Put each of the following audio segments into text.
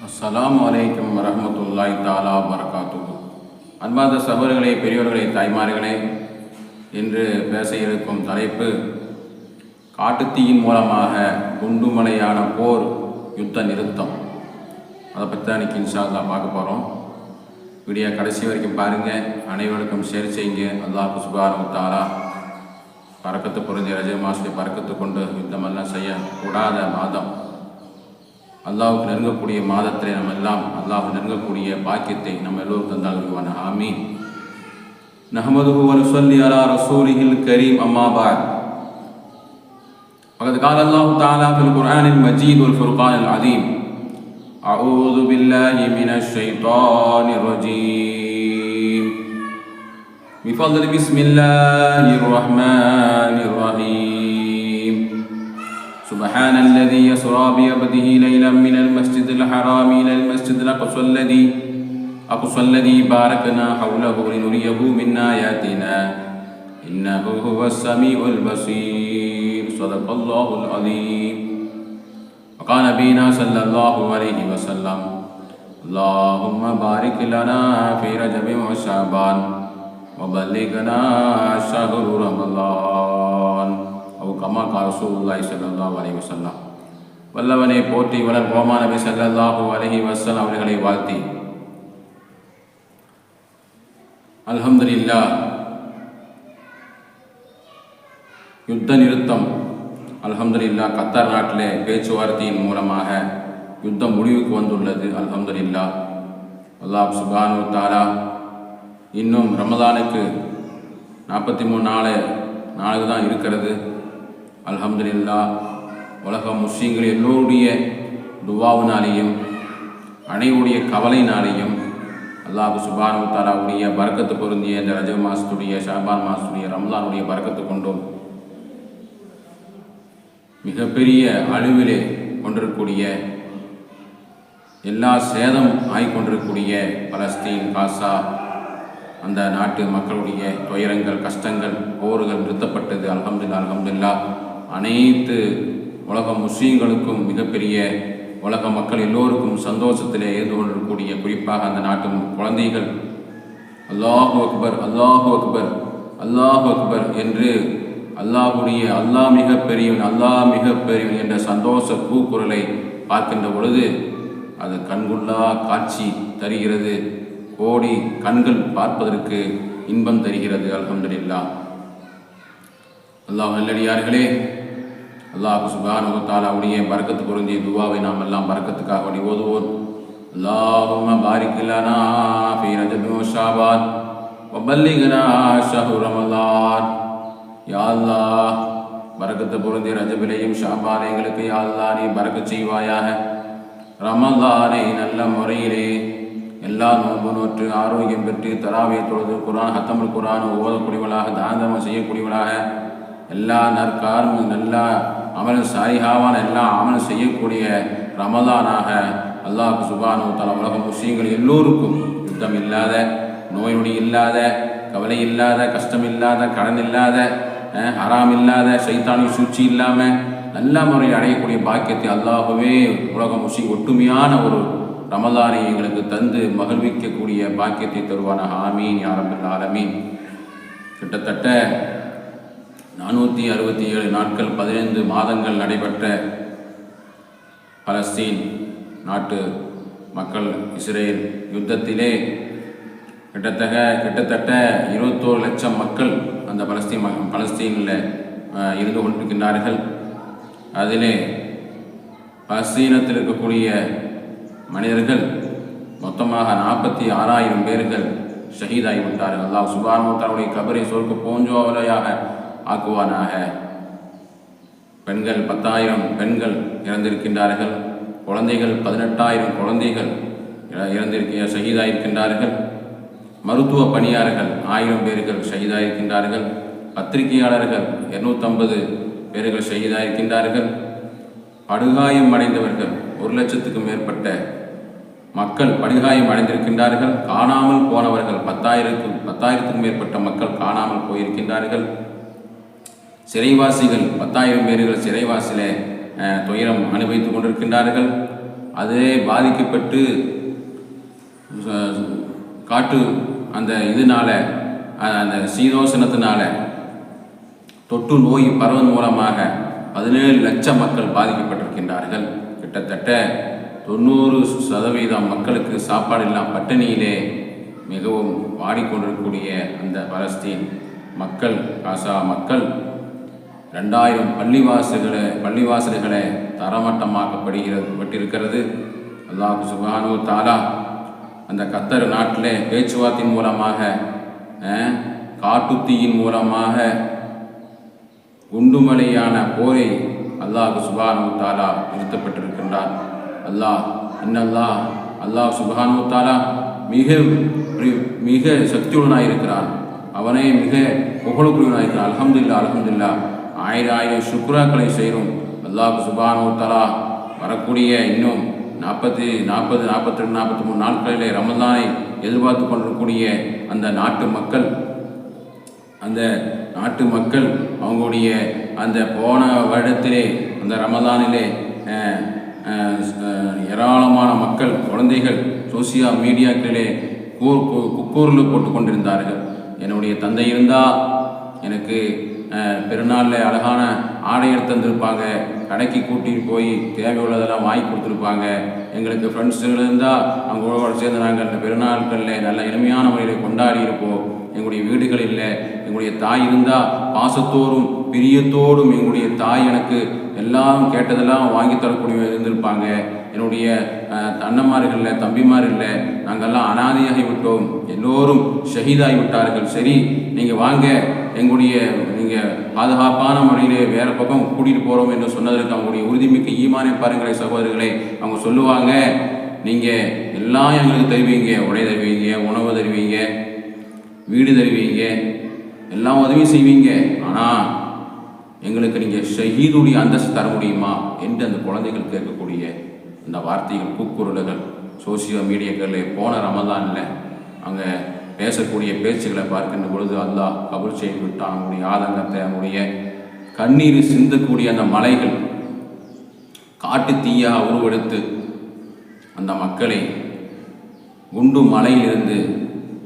அஸ்ஸலாமு அலைக்கும் வரஹ்மத்துல்லாஹி தஆலா வபரகாத்துஹு. அன்பார்ந்த சகோதரர்களே, பெரியோர்களே, தாய்மார்களே, இன்று பேச இருக்கும் தலைப்பு காட்டுத்தீயின் மூலமாக குண்டுமலையான போர் யுத்த நிறுத்தம். அதை பற்றி தான் இன்றைக்கி இன்ஷா அல்லாஹ் பார்க்க போகிறோம். வீடியோ கடைசி வரைக்கும் பாருங்கள். அனைவருக்கும் ஷேர் செய்யுங்க. அல்லாஹ் சுப்ஹானஹு வ தஆலா பரக்கத்து புரிஞ்ச ரஜ மாசத்தை பரக்கத்து கொண்டு யுத்தமெல்லாம் செய்யக்கூடாத மாதம், அல்லாஹ்வுக்கு நெருங்கக்கூடிய மாதத்திலே நம்ம எல்லாம் அல்லாஹ் நெருங்கக்கூடிய பாக்கியத்தை நம்ம எல்லோரும் தந்தால் ஆமீன். நஹ்மதுஹு வ நுஸல்லி அலா ரசூலிஹில் கரீம். அம்மா பஅத். ஃபகத் கால அல்லாஹு தஆலா ஃபில் குர்ஆனில் மஜீத் வல் ஃபுர்கானில் அதீம். அஊது பில்லாஹி மினஷ் ஷைத்தானிர் ரஜீம். பிஃضل பிஸ்மில்லாஹிர் ரஹ்மானிர் ரஹீம். سبحان الذي يسرى بعبده ليلا من المسجد الحرام إلى المسجد الأقصى الذي باركنا حوله لنريه من آياتنا إنه هو السميع البصير. صدق الله العظيم. وقال نبينا صلى الله عليه وسلم اللهم بارك لنا في رجب وشعبان وبلغنا شهر رمضان أو كما قال رسول الله صلى الله عليه وسلم. வல்லவனை போற்றி வளர் கோமா நபி ஸல்லல்லாஹு அலைஹி வஸல்லம் அவர்களை வாழ்த்தி அல்ஹம்துலில்லாஹ். யுத்த நிறுத்தம் அல்ஹம்துலில்லாஹ். கத்தார் நாட்டிலே பேச்சுவார்த்தையின் மூலமாக யுத்தம் முடிவுக்கு வந்துள்ளது. அல்ஹம்துலில்லாஹ். அல்லாஹ் சுப்ஹானஹு வ தஆலா இன்னும் ரமதானுக்கு 43 நாளுக்கு தான் இருக்கிறது. அல்ஹம்துலில்லாஹ். உலக முஸ்லிம்கள் எல்லோருடைய துவாவினாலேயும் அனைவருடைய கவலையினாலேயும் அல்லாஹ் சுப்ஹானஹு வ தஆலாவுடைய பரக்கத்து பொருந்திய இந்த ரஜப் மாதத்துடைய, ஷாபான் மாதத்துடைய, ரம்லானுடைய பரக்கத்து கொண்டும் மிகப்பெரிய அழிவிலே கொண்டிருக்கக்கூடிய, எல்லா சேதம் ஆகிக்கொண்டிருக்கக்கூடிய பலஸ்தீன், காசா அந்த நாட்டு மக்களுடைய துயரங்கள், கஷ்டங்கள், போர்கள் நிறுத்தப்பட்டது. அல்ஹம்துலில்லாஹ். அல்ஹம்துலில்லாஹ். அனைத்து உலக முஸ்லீம்களுக்கும் மிகப்பெரிய உலக மக்கள் எல்லோருக்கும் சந்தோஷத்திலே இருந்து கொண்டிருக்கக்கூடிய, குறிப்பாக அந்த நாட்டு குழந்தைகள் அல்லாஹு அக்பர், அல்லாஹு அக்பர், அல்லாஹு அக்பர் என்று அல்லாஹுடைய அல்லாஹ் மிக பெரியவன், அல்லாஹ் மிக பெரியவன் என்ற சந்தோஷ கூக்குரலை பார்க்கின்ற பொழுது அது கண்கொள்ளா காட்சி தருகிறது. கோடி கண்கள் பார்ப்பதற்கு இன்பம் தருகிறது. அல்ஹம்துலில்லாஹ். அல்லாஹ் நல்லடியார்களே, அல்லாஹ் சுப்ஹானஹு வ தஆலாவுடைய பரக்கத்து பொருந்திய துவாவை நாம் எல்லாம் பரக்கத்துக்காக வேண்டி ஓதுவோம். அல்லாஹும்ம பாரிக் லனா ஃபீ ரஜப் வ ஷஅபான் வ பல்லிக்னா ஷஹ்ரு ரமலான். யா அல்லாஹ், பரக்கத்து பொருந்திய ரஜபிலையும் ஷஅபானை எங்களுக்கு யா அல்லாஹ் நீ பரக்கத் செய்வாயாக. ரமலானை நல்ல முறையிலே எல்லா நோன்பு நோற்று ஆரோக்கியம் பெற்று தராவியை தொழுது குர்ஆன் ஹத்தமுல் குர்ஆன் ஓதக்கூடியவளாக, தானதர்மம் செய்யக்கூடியவளாக, எல்லா நற்காரும் எல்லா அமல் சாரிகாவான எல்லா அமல் செய்யக்கூடிய ரமலானாக அல்லாஹ் சுப்ஹானஹு வ தஆலா உலக முஸ்லிம்கள் எல்லோருக்கும் யுத்தம் இல்லாத, நோய் நொடி இல்லாத, கவலை இல்லாத, கஷ்டம் இல்லாத, கடன் இல்லாத, ஹராம் இல்லாத, ஷைத்தானின் சூழ்ச்சி இல்லாமல் நல்ல முறையில் அடையக்கூடிய பாக்கியத்தை அல்லாஹ்வே உலக முஸ்லிம் ஒட்டுமையான ஒரு ரமலானை எங்களுக்கு தந்து மகிழ்விக்கக்கூடிய பாக்கியத்தை தருவானாக. ஆமீன் யா ரப்பல் ஆலமீன். கிட்டத்தட்ட 467 நாட்கள் 15 மாதங்கள் நடைபெற்ற பலஸ்தீன் நாட்டு மக்கள் இஸ்ரேல் யுத்தத்திலே கிட்டத்தட்ட 21 லட்சம் மக்கள் அந்த பலஸ்தீனில் இருந்து கொண்டிருக்கின்றார்கள். அதிலே பலஸ்தீனத்தில் இருக்கக்கூடிய மனிதர்கள் மொத்தமாக 46,000 பேர்கள் ஷஹீதாகி விட்டார்கள். அல்லாஹ் சுப்ஹானஹு வ தஆலாவுடைய கபரை சொர்க்க பூஞ்சோலையாக ஆக்குவானாக. பெண்கள் 10,000 பெண்கள் இறந்திருக்கின்றார்கள். குழந்தைகள் 18,000 குழந்தைகள் ஷஹீதாயிருக்கின்றார்கள். மருத்துவ பணியாளர்கள் 1000 பேர்கள் ஷஹீதாயிருக்கின்றார்கள். பத்திரிகையாளர்கள் 250 பேர்கள் ஷஹீதாயிருக்கின்றார்கள். படுகாயம் அடைந்தவர்கள் 1,00,000க்கும் மேற்பட்ட மக்கள் படுகாயம் அடைந்திருக்கின்றார்கள். காணாமல் போனவர்கள் 10,000க்கும் மேற்பட்ட மக்கள் காணாமல் போயிருக்கின்றார்கள். சிறைவாசிகள் 10,000 பேர்கள் சிறைவாசியிலே துயரம் அனுபவித்துக் கொண்டிருக்கின்றார்கள். அதே பாதிக்கப்பட்டு காட்டு அந்த இதனால அந்த சீதோசனத்தினால தொற்று நோய் பரவன் மூலமாக 17 லட்சம் மக்கள் பாதிக்கப்பட்டிருக்கின்றார்கள். கிட்டத்தட்ட 90% மக்களுக்கு சாப்பாடு இல்லாமல் பட்டினியிலே மிகவும் வாடிக்கொண்டிருக்கக்கூடிய அந்த பலஸ்தீன் மக்கள், காசா மக்கள் 2000 பள்ளிவாசல்களை தரமட்டமாக்கப்பட்டிருக்கிறது. அல்லாஹ் சுப்ஹானஹு வ தஆலா அந்த கத்தர் நாட்டில் பேச்சுவார்த்தையின் மூலமாக, காட்டுத்தீயின் மூலமாக, குண்டுமலையான போரை அல்லாஹ் சுப்ஹானஹு வ தஆலா நிறுத்தப்பட்டிருக்கின்றார். அல்லாஹ் சுப்ஹானஹு வ தஆலா மிக சக்தியுள்ளனாக இருக்கிறான். அவனே மிக புகழுக்குரியவனாக இருக்கிறான். அல்ஹம்துலில்லாஹ் ஆயிரம் சுக்ராக்களை செய்கிறோம். அல்லாஹ் சுப்ஹானஹு வ தஆலா வரக்கூடிய இன்னும் 40, 42, 43 நாட்களிலே ரமலானை எதிர்பார்த்து கொண்டிருக்கக்கூடிய அந்த நாட்டு மக்கள் அவங்களுடைய அந்த போன வருடத்திலே அந்த ரமலானிலே ஏராளமான மக்கள், குழந்தைகள் சோசியல் மீடியாக்களிலே குக்கூரில் போட்டு கொண்டிருந்தார்கள். என்னுடைய தந்தை இருந்தால் எனக்கு பெருநாளில் அழகான ஆடை எடுத்து தந்திருப்பாங்க, கடைக்கு கூட்டிகிட்டு போய் தேவையுள்ளதெல்லாம் வாங்கி கொடுத்துருப்பாங்க. எங்களுக்கு ஃப்ரெண்ட்ஸுகள் இருந்தால் அவங்களோட சேர்ந்து நாங்கள் அந்த பெருநாட்களில் நல்ல இனிமையான முறையில் கொண்டாடி இருப்போம். எங்களுடைய வீடுகளில் எங்களுடைய தாய் இருந்தால் பாசத்தோடும் பிரியத்தோடும் எங்களுடைய தாய் எனக்கு எல்லாம் கேட்டதெல்லாம் வாங்கி தரக்கூடிய இருந்திருப்பாங்க. என்னுடைய அண்ணன்மார்களில் தம்பிமார்களில் நாங்கள்லாம் அனாதையாகி விட்டோம், எல்லோரும் ஷஹீதாகி விட்டார்கள். சரி, நீங்கள் வாங்க, நீங்கள் பாதுகாப்பான முறையிலே வேறு பக்கம் கூட்டிகிட்டு போகிறோம் என்று சொன்னதற்கு அவங்களுடைய உறுதிமிக்க ஈமானை பாருங்களே சகோதரர்களே. அவங்க சொல்லுவாங்க, நீங்கள் எல்லாம் எங்களுக்கு தருவீங்க, உடை தருவீங்க, உணவு தருவீங்க, வீடு தருவீங்க, எல்லாம் உதவி செய்வீங்க, ஆனால் எங்களுக்கு நீங்கள் ஷஹீதுடைய அந்தஸ்து தர முடியுமா என்று அந்த குழந்தைகள் கேட்கக்கூடிய இந்த வார்த்தைகள், கூக்குரல்கள் சோசியல் மீடியாக்களில் போன ரமலானில் அவங்க பேசக்கூடிய பேச்சுகளை பார்க்கின்ற பொழுது அல்லாஹ் கபூல் செய்து விட்டான். அவங்களுடைய ஆதங்கத்தை, அவங்களுடைய கண்ணீர் சிந்தக்கூடிய அந்த மலைகள் காட்டு தீயாக உருவெடுத்து அந்த மக்களை குண்டு மலையிலிருந்து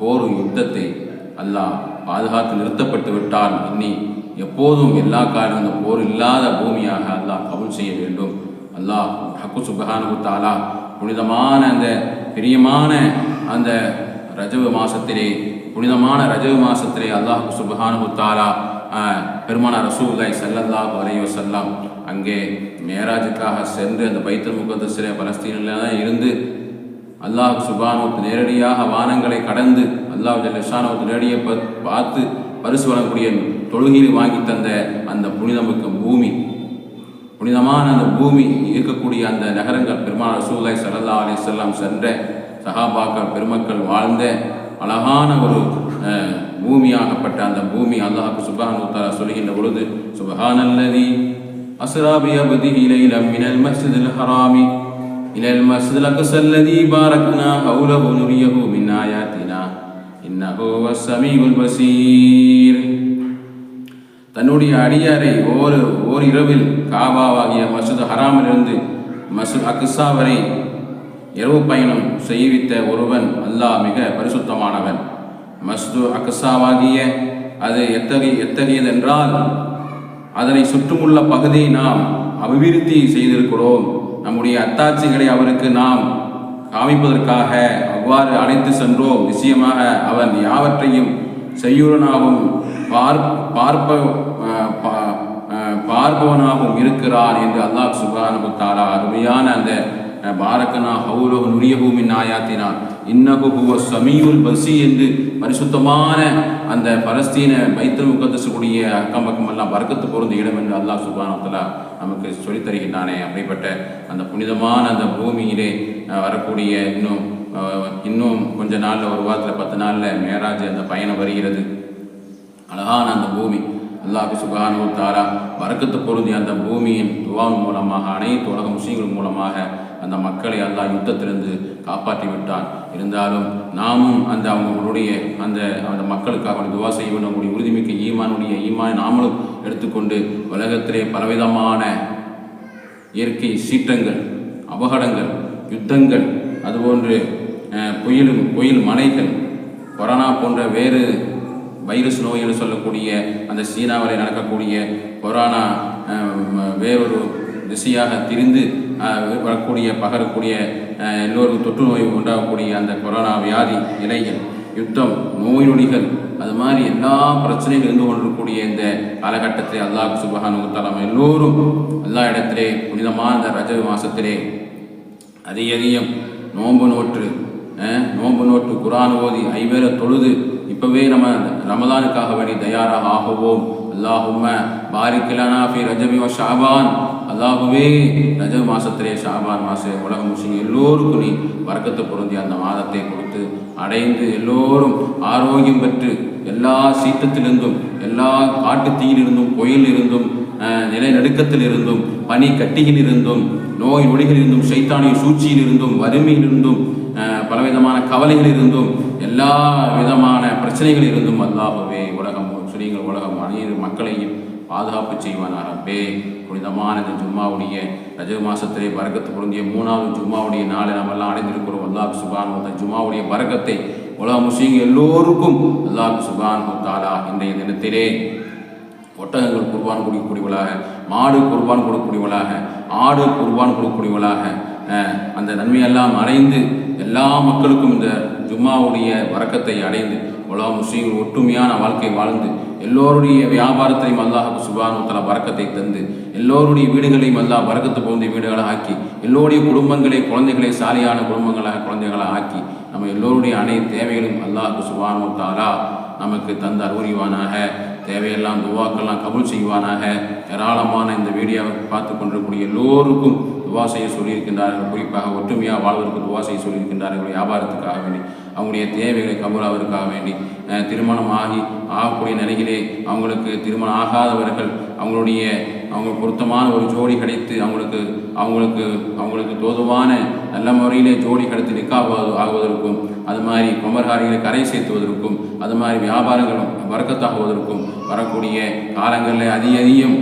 போர் யுத்தத்தை அல்லாஹ் பாதுகாத்து நிறுத்தப்பட்டு விட்டால் இனி எப்போதும் எல்லா காலம் அந்த போர் இல்லாத பூமியாக அல்லாஹ் கபூல் செய்ய வேண்டும். அல்லாஹ் ஹக்கு சுப்ஹானஹு வ தஆலா புனிதமான அந்த பிரியமான அந்த புனிதமான ரஜப மாசத்திலே அல்லாஹ் சுப்ஹானஹு வ தஆலா பெருமானார் ரசூலுல்லாஹி ஸல்லல்லாஹு அலைஹி வஸல்லம் அங்கே மேராஜுக்காக சென்று அந்த பைத்துல் முகத்தஸிலே பலஸ்தீனில் தான் இருந்து அல்லாஹ் சுப்ஹானஹு நேரடியாக வானங்களை கடந்து அல்லாஹ் ஜல்லஷானஹு நேரடியாக பார்த்து பரிசு வழங்கக்கூடிய தொழுகையில் வாங்கி தந்த அந்த புனிதமிக்க பூமி, புனிதமான அந்த பூமி இருக்கக்கூடிய அந்த நகரங்கள், பெருமானார் ரசூலுல்லாஹி ஸல்லல்லாஹு அலைஹி வஸல்லம் சென்ற சஹாபாக்கள் பெருமக்கள் வாழ்ந்த அழகான ஒரு பூமியாகப்பட்ட அந்த பூமி அல்லாஹ் சுப்ஹானஹு வ தஆலா சொல்கின்ற பொழுது, சுப்ஹானல்லதி அஸ்ரா பி அப்திஹி லைலம் மினல் மஸ்ஜிதில் ஹராமி இலல் மஸ்ஜிதில் அக்ஸல்லதி பாரக்னா ஹவ்லஹு நுரியஹு மின் ஆயாத்தினா இன்னஹு வஸ்ஸமீஉல் பஸீர். தன்னுடைய அடியாரை ஓர் இரவில் காபாவாகிய மஸ்ஜித் ஹராமிலிருந்து மஸ்ஜித் அக்ஸா வரை இரவு பயணம் செய்வித்த ஒருவன் அல்லாஹ் மிக பரிசுத்தமானவன். மஸ்ஜித் அக்ஸாவாகிய அது எத்தகையது என்றால் அதனை சுற்றுமுள்ள பகுதியை நாம் அபிவிருத்தி செய்திருக்கிறோம். நம்முடைய அத்தாட்சிகளை அவருக்கு நாம் காமிப்பதற்காக அவ்வாறு அழைத்து சென்றோம். நிச்சயமாக அவன் யாவற்றையும் செய்யுறனாகவும் பார்ப்பவனாகவும் இருக்கிறான் என்று அல்லாஹ் சுப்ஹானஹு வ தஆலா அருமையான அந்த பாரக்கனா ஹவுலஹு நுரியஹு மின் ஆயாத்தினா இன்னஹு ஹுவஸ் ஸமீஉல் பஸீர் என்று பரிசுத்தமான அந்த பலஸ்தீன பைத்துல் முகத்தஸ் கூடிய அக்கம் பக்கம் எல்லாம் பரக்கத்து பொருந்த இடம் என்று அல்லாஹ் சுப்ஹானஹு வ தஆலா நமக்கு சொல்லித் தருகின்றானே. அப்படிப்பட்ட அந்த புனிதமான அந்த பூமியிலே வரக்கூடிய இன்னும் கொஞ்ச நாளில், ஒரு வாரத்தில் 10 நாளில் மேராஜ் அந்த பயணம் வருகிறது. அழகான அந்த பூமி அல்லாஹ் சுப்ஹானஹு வ தஆலா பரக்கத்து பொருந்திய அந்த பூமியின் துஆவின் மூலமாக அனைத்து உலக முஸ்லிம்கள் மூலமாக அந்த மக்களை அல்லாஹ் யுத்தத்திலிருந்து காப்பாற்றி விட்டான். இருந்தாலும் நாமும் அவங்களுடைய அந்த மக்களுக்காக துவா செய்ய வேண்டும். நம்முடைய உறுதிமிக்க ஈமானை நாமளும் எடுத்துக்கொண்டு உலகத்திலே பலவிதமான இயற்கை சீற்றங்கள், அபகடங்கள், யுத்தங்கள், அதுபோன்று புயல் மலைகள், கொரோனா போன்ற வேறு வைரஸ் நோய் என்று சொல்லக்கூடிய அந்த சீனாவில் நடக்கக்கூடிய கொரோனா வேறொரு திசையாக திரிந்து வரக்கூடிய பகரக்கூடிய எல்லோருக்கும் தொற்று நோய் உண்டாகக்கூடிய அந்த கொரோனா வியாதி நிலைகள், யுத்தம், நோய் நொடிகள், அது மாதிரி எல்லா பிரச்சனைகள் இருந்து கொண்டிருக்கக்கூடிய இந்த காலகட்டத்தை அல்லாஹ் சுப்ஹானஹு வ தஆலா எல்லோரும் எல்லா இடத்திலே புனிதமான இந்த ரஜப் மாதத்திலே அதிகம் நோன்பு நோற்று குர்ஆன் ஓதி ஐவேளை தொழுது இப்போவே நம்ம ரமலானுக்காக வேண்டி தயாராக ஆகுவோம். அல்லாஹும்ம பாரிக் லனா ஃபி ரஜபி வ ஷஅபான். அல்லாஹுவே ரஜப் மாதத்திலே ஷாபான் மாதம் உலக முஸ்லிம் எல்லோருக்கும் நீ வர்க்கத்தை பொருந்தி அந்த மாதத்தை கொடுத்து அடைந்து எல்லோரும் ஆரோக்கியம் பெற்று எல்லா சீற்றத்திலிருந்தும், எல்லா காட்டுத்தீயிலிருந்தும், புயலிருந்தும், நிலநடுக்கத்திலிருந்தும், பனி கட்டியிலிருந்தும், நோய் நொடிகளிலிருந்தும், சைத்தானிய சூழ்ச்சியிலிருந்தும், வறுமையிலிருந்தும், பலவிதமான கவலைகளிலிருந்தும், எல்லா விதமான பிரச்சனைகளிலிருந்தும் அல்லாஹ்வே உலகம் முஸ்லிம்கள் உலகம் அனைத்து மக்களையும் பாதுகாப்பு செய்வானார். ரப்பே, புனிதமான இந்த ஜும்மாவுடைய ரஜப் மாதத்திலே பரக்கத்து பொருந்திய 3வது ஜும்மாவுடைய நாளை நாம் எல்லாம் அடைந்திருக்கிறோம். அல்லாஹ் சுப்ஹானஹு வ தஆலா ஜும்மாவுடைய பரக்கத்தை உலக முஸ்லிம்கள் எல்லோருக்கும் அல்லாஹ் சுப்ஹானஹு வ தஆலா இன்றைய தினத்திலே ஒட்டகங்கள் குர்பான் கொடுக்கக்கூடியவளாக, மாடு குர்பான் கொடுக்கக்கூடியவளாக, ஆடு குர்பான் கொடுக்கக்கூடியவளாக அந்த நன்மையெல்லாம் அடைந்து எல்லா மக்களுக்கும் இந்த ஜும்மாவுடைய வரக்கத்தை அடைந்து உலக முஸ்லிம்கள் ஒற்றுமையான வாழ்க்கை வாழ்ந்து எல்லோருடைய வியாபாரத்தையும் அல்லாஹ் சுப்ஹானஹு வ தஆலா பரக்கத்தை தந்து எல்லோருடைய வீடுகளையும் அல்லாஹ் பரக்கத்து பொருந்திய வீடுகளாக ஆக்கி எல்லோருடைய குடும்பங்களை குழந்தைகளை சாலியான குழந்தைகளாக ஆக்கி நம்ம எல்லோருடைய அனைத்து தேவைகளும் அல்லாஹ் சுப்ஹானஹு வ தஆலா நமக்கு தந்து அருள்வானாக. தேவையெல்லாம் துவாக்கெல்லாம் கபூல் செய்வானாக. ஏராளமான இந்த வீடியோவை பார்த்து கொண்டிருக்கக்கூடிய எல்லோருக்கும் துவா செய்ய சொல்லியிருக்கின்றார்கள். குறிப்பாக ஒற்றுமையாக வாழ்வதற்கு துவா செய்ய சொல்லியிருக்கின்றார்கள். வியாபாரத்துக்காக வேண்டி, அவங்களுடைய தேவைகளை கபூலாவதற்காக வேண்டி, திருமணம் ஆகக்கூடிய நிலையிலே அவங்களுக்கு திருமணம் ஆகாதவர்கள் அவங்க பொருத்தமான ஒரு ஜோடி கிடைத்து அவங்களுக்கு தோதுவான நல்ல முறையிலே ஜோடி கிடைத்து ஆகுவதற்கும், அது மாதிரி குமர்காரிகளை கரை சேர்த்துவதற்கும், அது மாதிரி வியாபாரங்கள் வரக்கத்தாகுவதற்கும் வரக்கூடிய காலங்களில் அதிகம்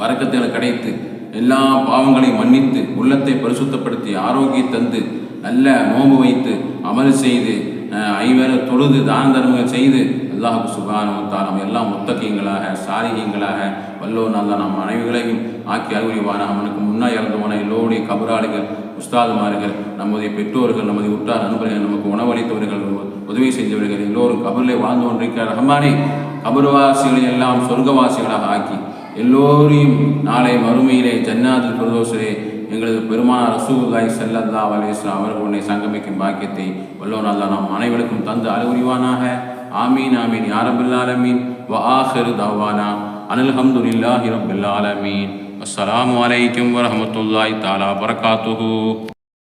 வரக்கத்துகளை கிடைத்து எல்லா பாவங்களையும் மன்னித்து உள்ளத்தை பரிசுத்தப்படுத்தி ஆரோக்கியம் தந்து நல்ல நோன்பு வைத்து அமல் செய்து ஐவேளை தொழுது தான தர்மங்கள் செய்து அல்லாஹ் சுப்ஹானஹு வ தஆலா எல்லாம் முத்தகீங்களாக சாலிஹீங்களாக வல்லோர் நல்ல நம் அனைவர்களையும் ஆக்கி அருள்வானாக. அவனுக்கு முன்னாடி இறந்தவன எல்லோருடைய கபராளிகள், உஸ்தாதுமார்கள், நமது பெற்றோர்கள், நமது உற்றார் நண்பர்கள், நமக்கு உணவளித்தவர்கள், உதவி செஞ்சவர்கள் எல்லோரும் கபரிலே வாழ்ந்து கொண்டிருக்கிற ரஹ்மானே, கபர்வாசிகளை எல்லாம் சொர்க்கவாசிகளாக ஆக்கி எல்லோரையும் நாளை மறுமையிலே ஜன்னாத்துல் ஃபிர்தௌஸிலே எங்களது பெருமானார் ரசூலுல்லாஹி ஸல்லல்லாஹு அலைஹி வஸல்லம் அவர்களுடைய சங்கமிக்கும் பாக்கியத்தை வல்லோன் அல்லாஹ் நம் அனைவருக்கும் தந்து அருள்வானாக. ஆமீன் ஆமீன் யா ரப்பல் ஆலமீன். வ ஆகிரு தஅவானா அனில் ஹம்துலில்லாஹி ரப்பில் ஆலமீன். அஸ்ஸலாமு அலைக்கும் வ ரஹ்மத்துல்லாஹி தஆலா வ பரகாத்துஹு.